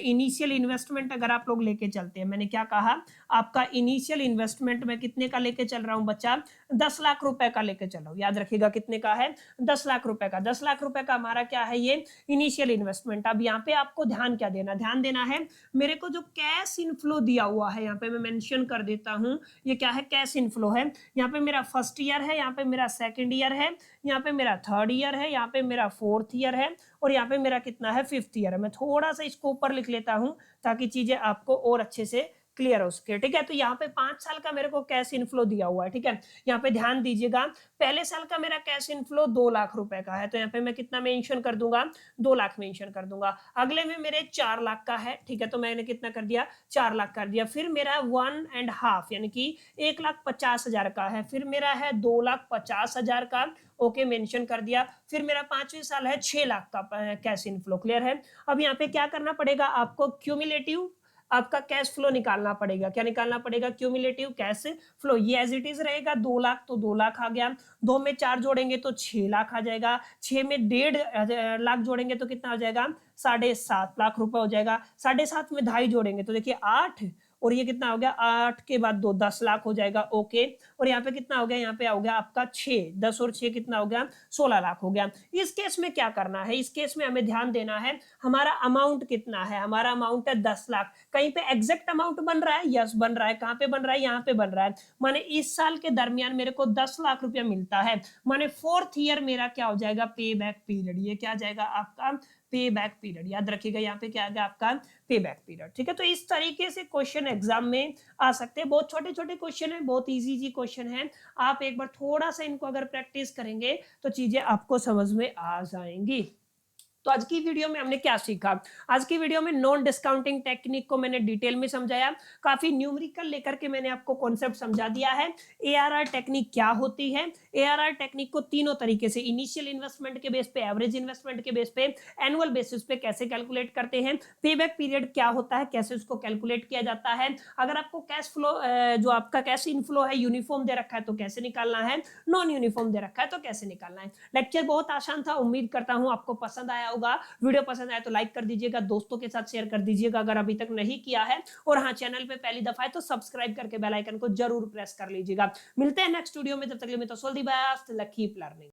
इनिशियल इन्वेस्टमेंट अगर आप लोग लेके चलते हैं, मैंने क्या कहा आपका इनिशियल इन्वेस्टमेंट में कितने का लेके चल रहा हूं बच्चा, 10 लाख रुपए का लेके चल रहा हूं, याद रखिएगा कितने का है 10 लाख रुपए का। 10 लाख रुपए का हमारा क्या है, ये इनिशियल इन्वेस्टमेंट। अब यहाँ पे आपको ध्यान क्या देना, ध्यान देना है मेरे को जो कैश इनफ्लो दिया हुआ है, यहाँ पे मैं मेंशन कर देता हूँ, ये क्या है कैश इनफ्लो है। यहाँ पे मेरा फर्स्ट ईयर है, यहाँ पे मेरा सेकंड ईयर है, यहाँ पे मेरा थर्ड ईयर है, यहाँ पे मेरा फोर्थ ईयर है, और यहाँ पे मेरा कितना है फिफ्थ ईयर है। मैं थोड़ा सा इसको ऊपर लिख लेता हूँ ताकि चीजें आपको और अच्छे से क्लियर हो सके। ठीक है, तो यहाँ पे 5 साल का मेरे को कैश इनफ्लो दिया हुआ है। ठीक है, यहाँ पे ध्यान दीजिएगा पहले साल का मेरा कैश इनफ्लो 2 लाख रुपए का है, तो यहाँ पे मैं कितना मेंशन कर दूंगा 2 लाख मेंशन कर दूंगा। अगले में मेरे 4 लाख का है, ठीक है, तो मैंने कितना कर दिया 4 लाख कर दिया। फिर मेरा 1.5 यानी कि 1,50,000 का है, फिर मेरा है 2,50,000 का, ओके मेंशन कर दिया। फिर मेरा 5वें साल है 6 लाख का कैश इनफ्लो। क्लियर है, अब यहाँ पे क्या करना पड़ेगा आपको, क्यूमुलेटिव आपका कैश फ्लो निकालना पड़ेगा। क्या निकालना पड़ेगा, क्यूमुलेटिव कैश फ्लो। ये एज इट इज रहेगा 2 लाख, तो 2 लाख आ गया, 2 में 4 जोड़ेंगे तो 6 लाख आ जाएगा, 6 में 1.5 लाख जोड़ेंगे तो कितना हो जाएगा 7.5 लाख रुपए हो जाएगा, 7.5 में 2.5 जोड़ेंगे तो देखिए 8 और ये कितना हो गया 8 के बाद 2 10 लाख हो जाएगा। ओके, और यहाँ पे कितना हो गया, यहाँ पे हो गया आपका 6, 10 और 6 कितना हो गया 16 लाख हो गया। इस केस में क्या करना है, इस केस में हमें ध्यान देना है हमारा अमाउंट कितना है, हमारा अमाउंट है 10 लाख। कहीं पे एग्जैक्ट अमाउंट बन रहा है, यस बन रहा है। कहाँ पे बन रहा है, यहाँ पे बन रहा है। माने इस साल के दरमियान मेरे को 10 लाख रुपया मिलता है, माने 4th ईयर मेरा क्या हो जाएगा, पे बैक पीरियड। ये क्या जाएगा आपका पे बैक पीरियड, याद रखिएगा यहाँ पे क्या आ गया आपका पे बैक पीरियड। ठीक है, तो इस तरीके से क्वेश्चन एग्जाम में आ सकते हैं। बहुत छोटे छोटे क्वेश्चन है, बहुत इजी क्वेश्चन है। आप एक बार थोड़ा सा इनको अगर प्रैक्टिस करेंगे तो चीजें आपको समझ में आ जाएंगी। तो आज की वीडियो में हमने क्या सीखा, आज की वीडियो में नॉन डिस्काउंटिंग टेक्निक को मैंने डिटेल में समझाया, काफी न्यूमेरिकल लेकर के मैंने आपको कॉन्सेप्ट समझा दिया है। एआरआर टेक्निक क्या होती है, एआरआर टेक्निक को तीनों तरीके से, इनिशियल इन्वेस्टमेंट के बेस पे, एवरेज इन्वेस्टमेंट के बेस पे, एनुअल बेसिस पे कैसे कैलकुलेट करते हैं, पे बैक पीरियड क्या होता है, कैसे उसको कैलकुलेट किया जाता है, अगर आपको कैश फ्लो जो आपका कैश इनफ्लो है यूनिफॉर्म दे रखा है तो कैसे निकालना है, नॉन यूनिफॉर्म दे रखा है तो कैसे निकालना है। लेक्चर बहुत आसान था, उम्मीद करता हूं आपको पसंद आया होगा। वीडियो पसंद आए तो लाइक कर दीजिएगा, दोस्तों के साथ शेयर कर दीजिएगा अगर अभी तक नहीं किया है, और हाँ चैनल पे पहली दफा है तो सब्सक्राइब करके बेल आइकन को जरूर प्रेस कर लीजिएगा। मिलते हैं नेक्स्ट वीडियो में, तब तक के लिए मैं तो सोल्दी बास्ट, कीप लर्निंग।